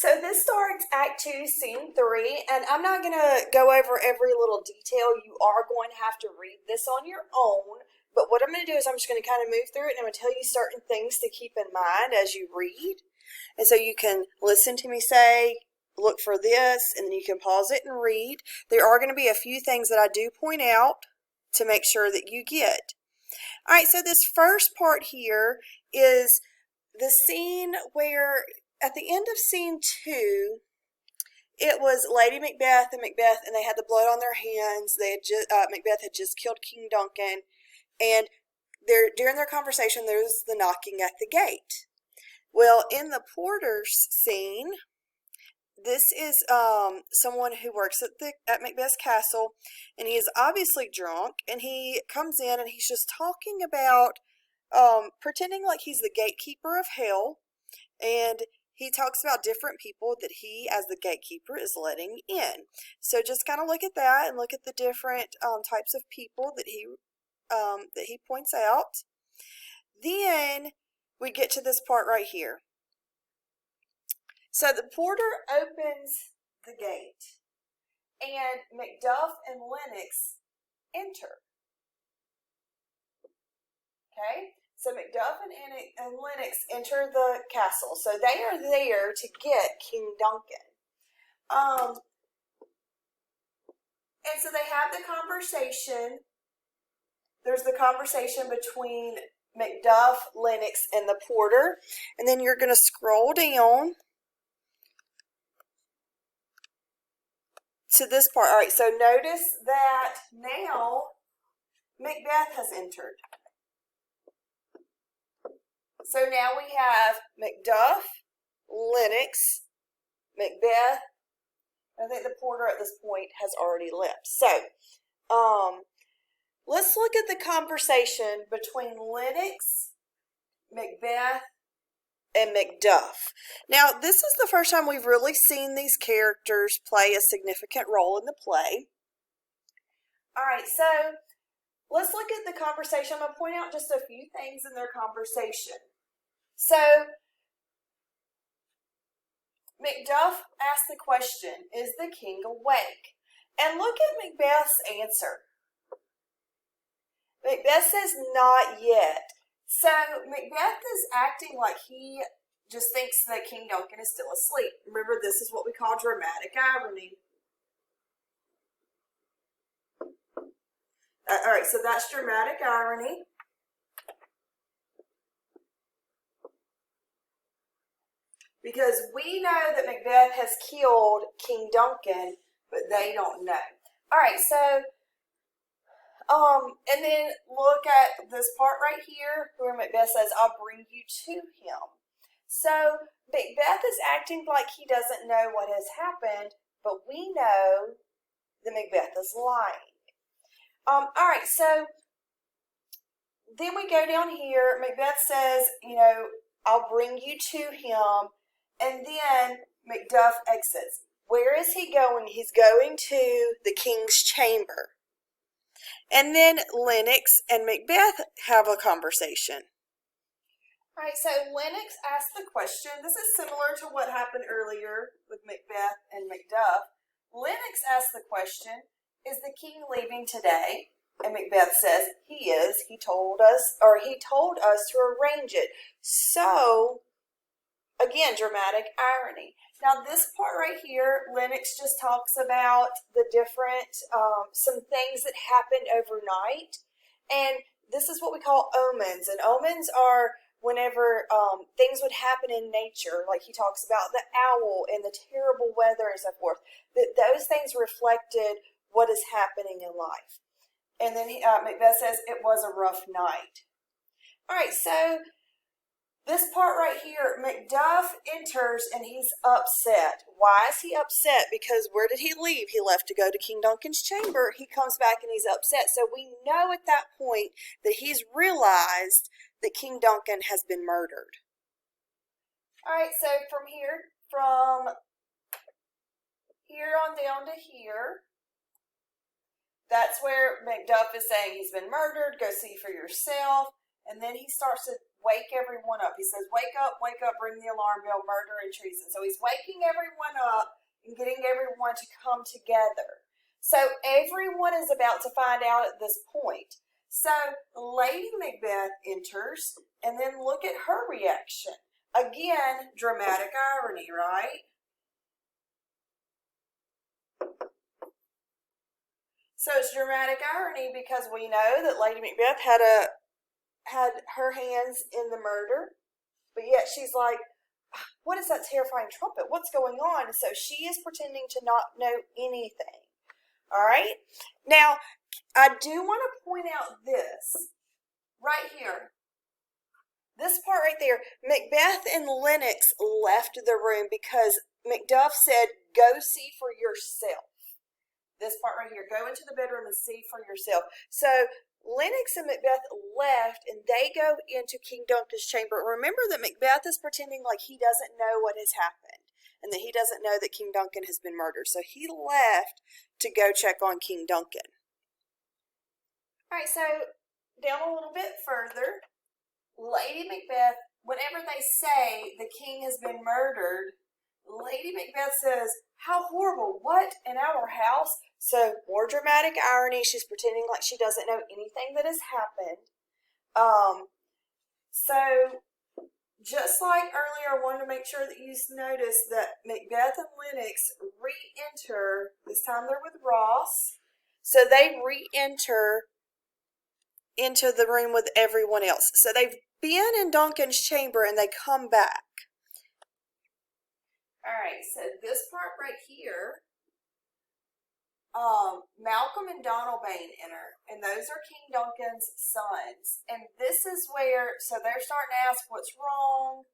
So this starts Act 2, Scene 3, and I'm not going to go over every little detail. You are going to have to read this on your own, but what I'm going to do is I'm just going to kind of move through it, and I'm going to tell you certain things to keep in mind as you read. And so you can listen to me say, look for this, and then you can pause it and read. There are going to be a few things that I do point out to make sure that you get. All right, so this first part here is the scene where at the end of scene 2, it was Lady Macbeth and Macbeth, and they had the blood on their hands. They had Macbeth had just killed King Duncan, and during their conversation, there was the knocking at the gate. Well, in the porter's scene, this is someone who works at Macbeth's castle, and he is obviously drunk, and he comes in and he's just talking about pretending like he's the gatekeeper of hell, and he talks about different people that he, as the gatekeeper, is letting in. So just kind of look at that and look at the different types of people that he points out. Then we get to this part right here. So the porter opens the gate, and Macduff and Lennox enter. Okay? So Macduff and Lennox enter the castle. So they are there to get King Duncan. And so they have the conversation. There's the conversation between Macduff, Lennox, and the porter. And then you're going to scroll down to this part. All right, so notice that now Macbeth has entered. So now we have Macduff, Lennox, Macbeth. I think the porter at this point has already left. So let's look at the conversation between Lennox, Macbeth, and Macduff. Now, this is the first time we've really seen these characters play a significant role in the play. All right, so let's look at the conversation. I'm going to point out just a few things in their conversation. So, Macduff asked the question, is the king awake? And look at Macbeth's answer. Macbeth says, not yet. So, Macbeth is acting like he just thinks that King Duncan is still asleep. Remember, this is what we call dramatic irony. All right, so that's dramatic irony. Because we know that Macbeth has killed King Duncan, but they don't know. All right, so, and then look at this part right here where Macbeth says, I'll bring you to him. So, Macbeth is acting like he doesn't know what has happened, but we know that Macbeth is lying. All right, so then we go down here. Macbeth says, I'll bring you to him. And then Macduff exits. Where is he going? He's going to the king's chamber. And then Lennox and Macbeth have a conversation. All right, so Lennox asked the question. This is similar to what happened earlier with Macbeth and Macduff. Lennox asked the question, is the king leaving today? And Macbeth says, he is. He told us to arrange it. So, again, dramatic irony. Now, this part right here, Lennox just talks about the different, some things that happened overnight. And this is what we call omens. And omens are whenever things would happen in nature, like he talks about the owl and the terrible weather and so forth, that those things reflected what is happening in life. And then Macbeth says, it was a rough night. All right, so this part right here, Macduff enters and he's upset. Why is he upset? Because where did he leave? He left to go to King Duncan's chamber. He comes back and he's upset. So we know at that point that he's realized that King Duncan has been murdered. All right, so from here on down to here, that's where Macduff is saying he's been murdered. Go see for yourself. And then he starts to wake everyone up. He says, wake up, ring the alarm bell, murder and treason. So he's waking everyone up and getting everyone to come together. So everyone is about to find out at this point. So Lady Macbeth enters, and then look at her reaction. Again, dramatic irony, right? So it's dramatic irony because we know that Lady Macbeth had her hands in the murder, but yet she's like, what is that terrifying trumpet? What's going on? And so she is pretending to not know anything. All right? Now, I do want to point out this right here. This part right there, Macbeth and Lennox left the room because Macduff said, go see for yourself. This part right here, go into the bedroom and see for yourself. So Lennox and Macbeth left, and they go into King Duncan's chamber. Remember that Macbeth is pretending like he doesn't know what has happened and that he doesn't know that King Duncan has been murdered. So he left to go check on King Duncan. All right, so down a little bit further, Lady Macbeth, whenever they say the king has been murdered, Lady Macbeth says, how horrible, what, in our house? So more dramatic irony, she's pretending like she doesn't know anything that has happened. So just like earlier, I wanted to make sure that you notice that Macbeth and Lennox re-enter, this time they're with Ross, so they re-enter into the room with everyone else. So they've been in Duncan's chamber and they come back. All right, so this part right here, Malcolm and Donalbain enter, and those are King Duncan's sons. And this is where, so they're starting to ask what's wrong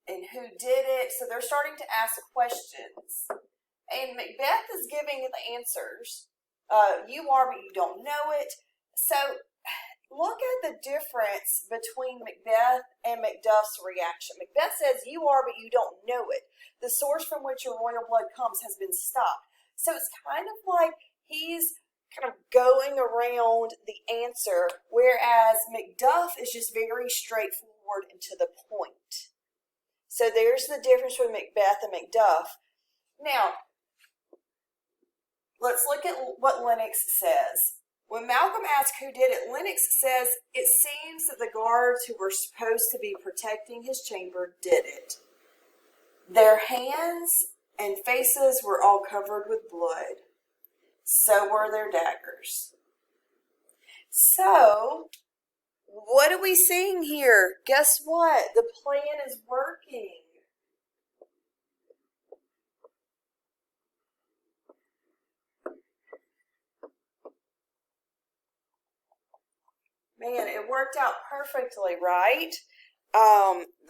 and who did it. So they're starting to ask questions. And Macbeth is giving the answers. You are, but you don't know it. So look at the difference between Macbeth and Macduff's reaction. Macbeth says, you are, but you don't know it. The source from which your royal blood comes has been stopped. So it's kind of like he's kind of going around the answer, whereas Macduff is just very straightforward and to the point. So there's the difference between Macbeth and Macduff. Now, let's look at what Lennox says. When Malcolm asks who did it, Lennox says, it seems that the guards who were supposed to be protecting his chamber did it. Their hands and faces were all covered with blood. So were their daggers. So, what are we seeing here? Guess what? The plan is working. Man, it worked out perfectly, right?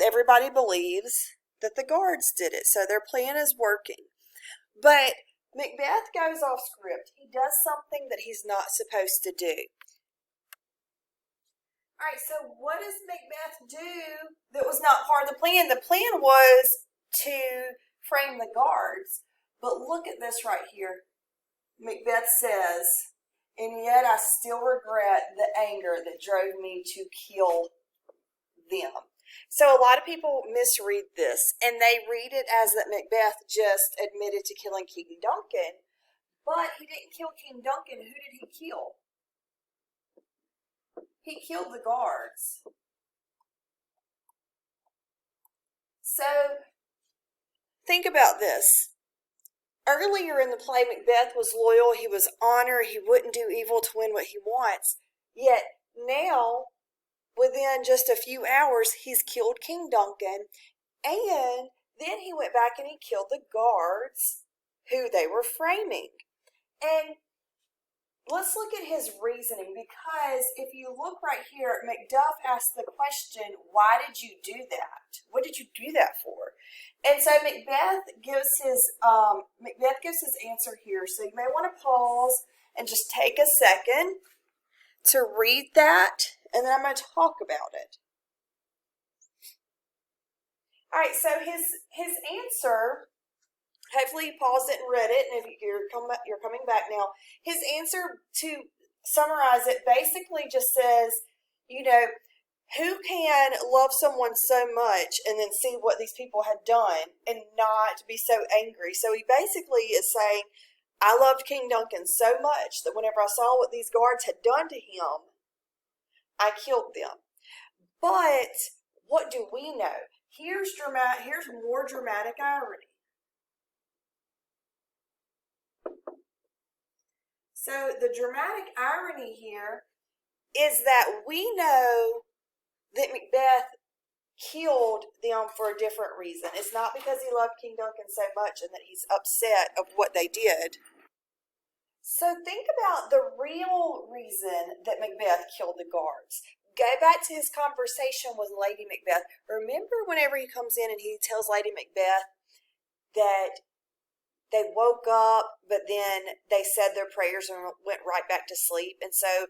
Everybody believes that the guards did it, so their plan is working. But Macbeth goes off script. He does something that he's not supposed to do. All right, so what does Macbeth do that was not part of the plan? The plan was to frame the guards. But look at this right here. Macbeth says, and yet I still regret the anger that drove me to kill them. So a lot of people misread this, and they read it as that Macbeth just admitted to killing King Duncan, but he didn't kill King Duncan. Who did he kill? He killed the guards. So think about this. Earlier in the play, Macbeth was loyal, he was honored, he wouldn't do evil to win what he wants. Yet now, within just a few hours, he's killed King Duncan, and then he went back and he killed the guards who they were framing. And let's look at his reasoning, because if you look right here, Macduff asked the question, why did you do that? What did you do that for? And so Macbeth gives his answer here. So you may want to pause and just take a second to read that, and then I'm going to talk about it. All right, so his answer, hopefully you paused it and read it, and if you're coming back now, his answer, to summarize it, basically just says, you know, Who can love someone so much and then see what these people had done and not be so angry? So he basically is saying, I loved King Duncan so much that whenever I saw what these guards had done to him, I killed them. But what do we know? Here's more dramatic irony. So the dramatic irony here is that we know that Macbeth killed them for a different reason. It's not because he loved King Duncan so much and that he's upset of what they did. So think about the real reason that Macbeth killed the guards. Go back to his conversation with Lady Macbeth. Remember whenever he comes in and he tells Lady Macbeth that they woke up, but then they said their prayers and went right back to sleep. And so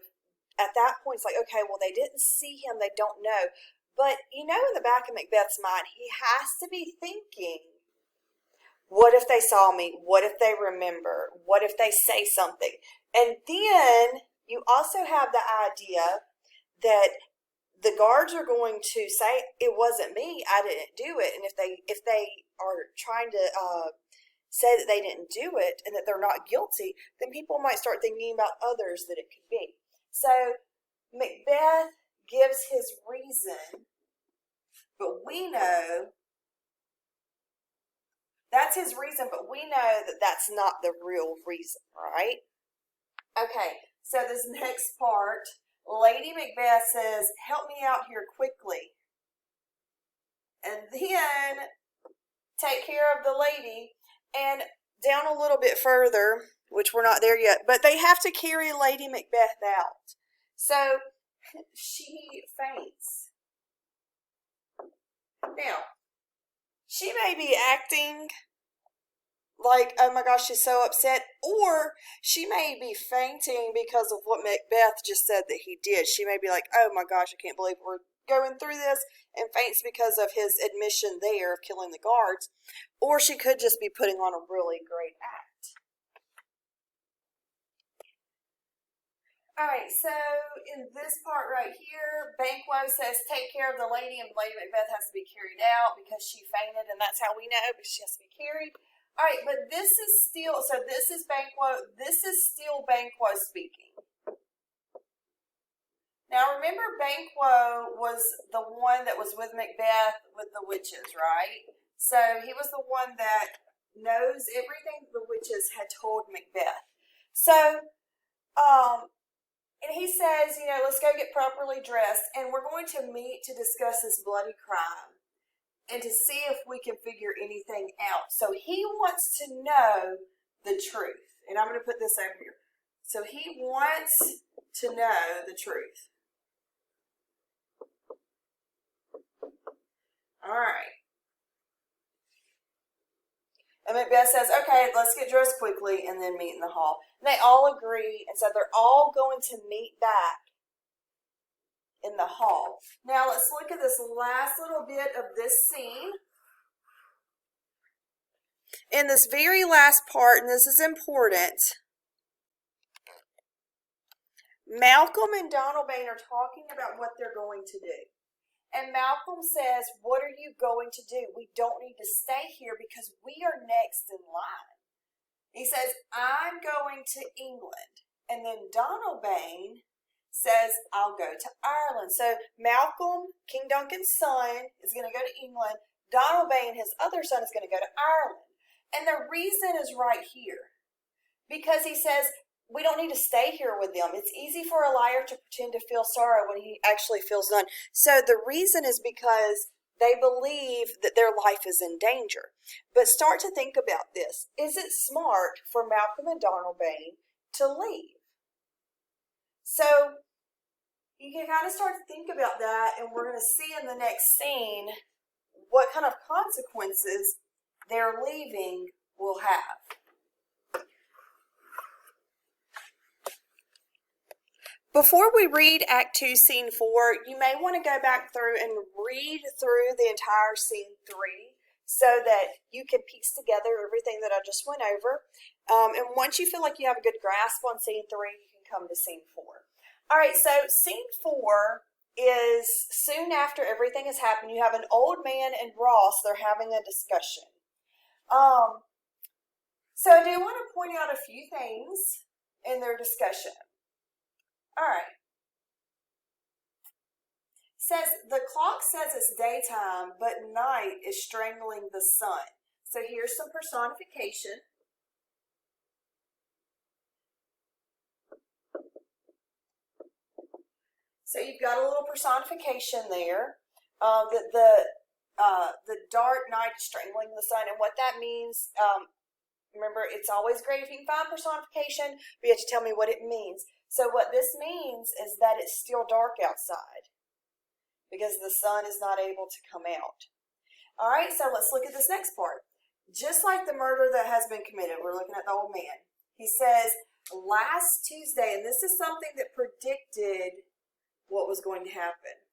at that point, it's like, okay, well, they didn't see him. They don't know. But, in the back of Macbeth's mind, he has to be thinking, what if they saw me? What if they remember? What if they say something? And then you also have the idea that the guards are going to say, it wasn't me. I didn't do it. And if they are trying to say that they didn't do it and that they're not guilty, then people might start thinking about others that it could be. So Macbeth gives his reason, but we know that's his reason, but we know that that's not the real reason, right? Okay, so this next part, Lady Macbeth says, help me out here quickly. And then take care of the lady. And down a little bit further, which we're not there yet, but they have to carry Lady Macbeth out. So she faints. Now, she may be acting like, oh my gosh, she's so upset, or she may be fainting because of what Macbeth just said that he did. She may be like, oh my gosh, I can't believe we're going through this, and faints because of his admission there of killing the guards. Or she could just be putting on a really great act. Alright, so in this part right here, Banquo says, take care of the lady, and Lady Macbeth has to be carried out because she fainted, and that's how we know, because she has to be carried. Alright, but this is still Banquo speaking. Now remember, Banquo was the one that was with Macbeth with the witches, right? So he was the one that knows everything the witches had told Macbeth. So, and he says, let's go get properly dressed, and we're going to meet to discuss this bloody crime and to see if we can figure anything out. So he wants to know the truth. And I'm going to put this over here. So he wants to know the truth. All right. And Macbeth says, okay, let's get dressed quickly and then meet in the hall. And they all agree, and so they're all going to meet back in the hall. Now let's look at this last little bit of this scene. In this very last part, and this is important, Malcolm and Donalbain are talking about what they're going to do. And Malcolm says, what are you going to do? We don't need to stay here because we are next in line. He says, I'm going to England. And then Donalbain says, I'll go to Ireland. So Malcolm, King Duncan's son, is going to go to England. Donalbain, his other son, is going to go to Ireland. And the reason is right here. Because he says, we don't need to stay here with them. It's easy for a liar to pretend to feel sorrow when he actually feels none. So the reason is because they believe that their life is in danger. But start to think about this. Is it smart for Malcolm and Donalbain to leave? So you can kind of start to think about that, and we're going to see in the next scene what kind of consequences their leaving will have. Before we read Act 2, Scene 4, you may want to go back through and read through the entire Scene 3 so that you can piece together everything that I just went over. And once you feel like you have a good grasp on Scene 3, you can come to Scene 4. All right, so Scene 4 is soon after everything has happened, you have an old man and Ross, they're having a discussion. So I do want to point out a few things in their discussion. All right. Says the clock says it's daytime, but night is strangling the sun. So here's some personification. So you've got a little personification there. The dark night is strangling the sun, and what that means. Remember, it's always great if you can find personification, but you have to tell me what it means. So what this means is that it's still dark outside because the sun is not able to come out. All right, so let's look at this next part. Just like the murder that has been committed, we're looking at the old man. He says, last Tuesday, and this is something that predicted what was going to happen.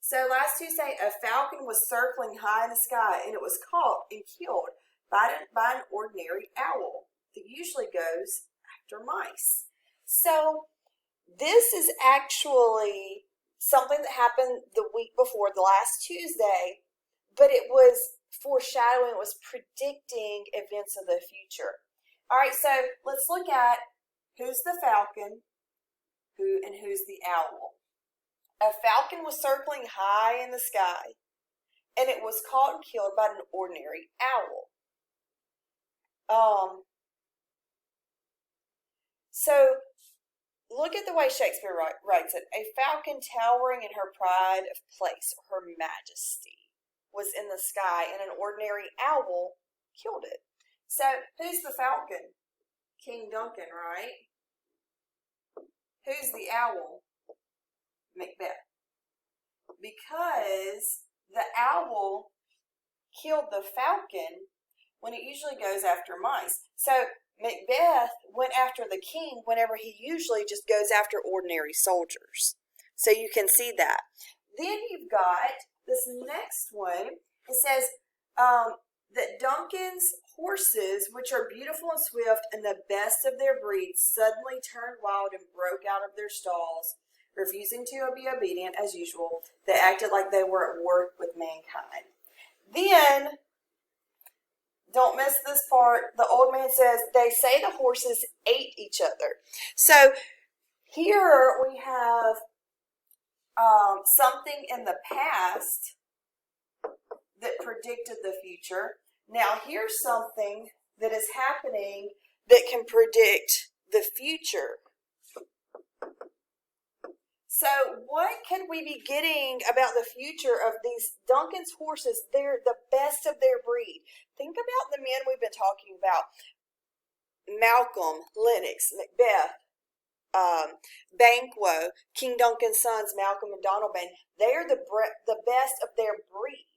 So last Tuesday, a falcon was circling high in the sky, and it was caught and killed by an ordinary owl that usually goes after mice. So this is actually something that happened the week before, the last Tuesday, but it was foreshadowing, it was predicting events of the future. All right, so let's look at who's the falcon and who's the owl. A falcon was circling high in the sky, and it was caught and killed by an ordinary owl. So look at the way Shakespeare writes it. A falcon towering in her pride of place, her majesty, was in the sky, and an ordinary owl killed it. So who's the falcon? King Duncan, right? Who's the owl? Macbeth. Because the owl killed the falcon when it usually goes after mice. So Macbeth went after the king whenever he usually just goes after ordinary soldiers. So you can see that. Then you've got this next one. It says that Duncan's horses, which are beautiful and swift and the best of their breed, suddenly turned wild and broke out of their stalls, refusing to be obedient as usual. They acted like they were at work with mankind. Then, don't miss this part, the old man says, they say the horses ate each other. So here we have something in the past that predicted the future. Now here's something that is happening that can predict the future. So what could we be getting about the future of these Duncan's horses? They're the best of their breed. Think about the men we've been talking about. Malcolm, Lennox, Macbeth, Banquo, King Duncan's sons, Malcolm and Donalbain. They are the best of their breed.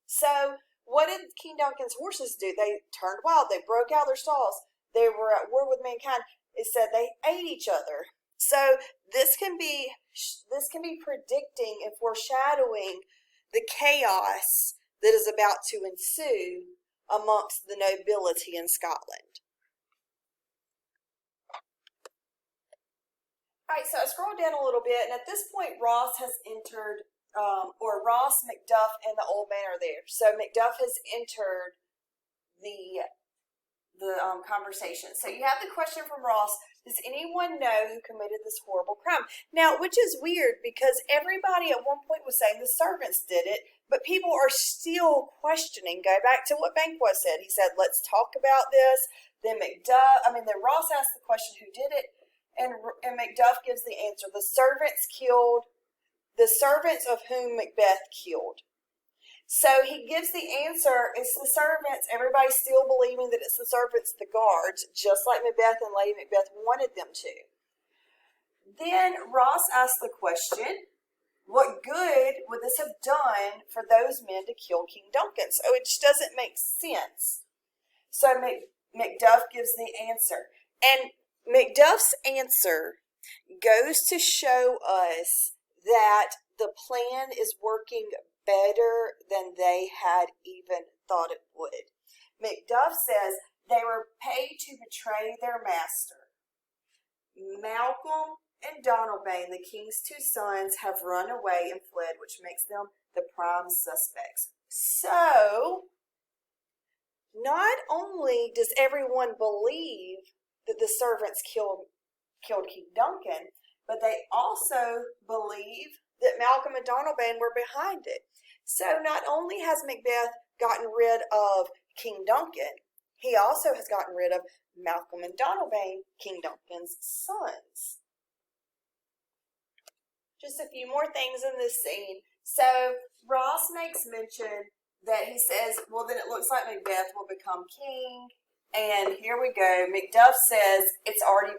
So what did King Duncan's horses do? They turned wild. They broke out their stalls. They were at war with mankind. It said they ate each other. So this can be predicting and foreshadowing the chaos that is about to ensue amongst the nobility in Scotland. All right, so I scrolled down a little bit, and at this point Ross has entered, Ross, Macduff, and the old man are there. So Macduff has entered the conversation. So you have the question from Ross, does anyone know who committed this horrible crime? Now, which is weird because everybody at one point was saying the servants did it, but people are still questioning. Go back to what Banquo said. He said, let's talk about this. Then Ross asked the question, who did it? And Macduff gives the answer. The servants of whom Macbeth killed. So he gives the answer, it's the servants. Everybody's still believing that it's the servants, the guards, just like Macbeth and Lady Macbeth wanted them to. Then Ross asks the question, what good would this have done for those men to kill King Duncan? So it just doesn't make sense. So Macduff gives the answer. And Macduff's answer goes to show us that the plan is working better than they had even thought it would. Macduff says they were paid to betray their master. Malcolm and Donalbain, the king's two sons, have run away and fled, which makes them the prime suspects. So, not only does everyone believe that the servants killed King Duncan, but they also believe that Malcolm and Donalbain were behind it. So not only has Macbeth gotten rid of King Duncan, he also has gotten rid of Malcolm and Donalbain, King Duncan's sons. Just a few more things in this scene. So Ross makes mention that he says, well, then it looks like Macbeth will become king. And here we go. Macduff says it's already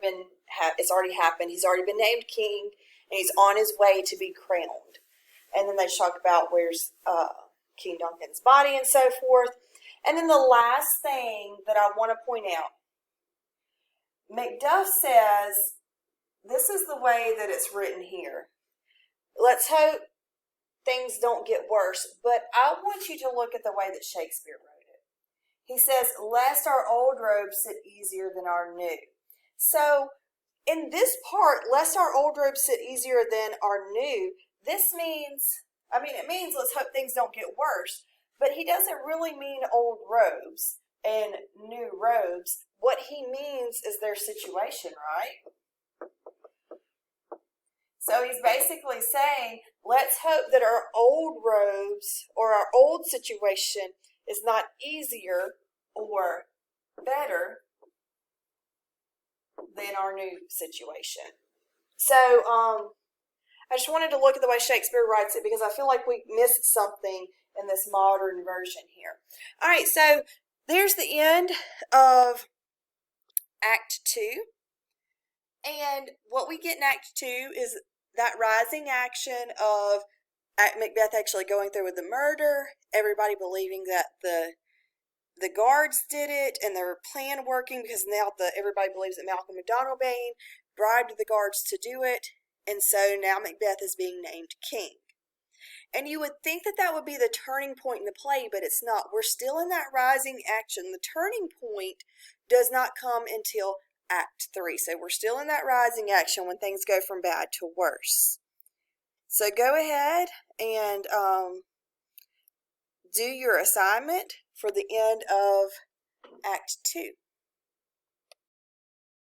happened. He's already been named king, and he's on his way to be crowned. And then they talk about where's King Duncan's body and so forth. And then the last thing that I want to point out, Macduff says, this is the way that it's written here. Let's hope things don't get worse, but I want you to look at the way that Shakespeare wrote it. He says, lest our old robes sit easier than our new. So in this part, lest our old robes sit easier than our new, this means, it means let's hope things don't get worse, but he doesn't really mean old robes and new robes. What he means is their situation, right? So he's basically saying, let's hope that our old robes or our old situation is not easier or better than our new situation. So I just wanted to look at the way Shakespeare writes it because I feel like we missed something in this modern version here. All right, so there's the end of Act 2. And what we get in Act 2 is that rising action of Macbeth actually going through with the murder, everybody believing that the guards did it and their plan working because now everybody believes that Malcolm and Donalbain bribed the guards to do it, and so now Macbeth is being named king. And you would think that that would be the turning point in the play, but it's not. We're still in that rising action. The turning point does not come until Act 3. So we're still in that rising action when things go from bad to worse. So go ahead and do your assignment for the end of Act 2.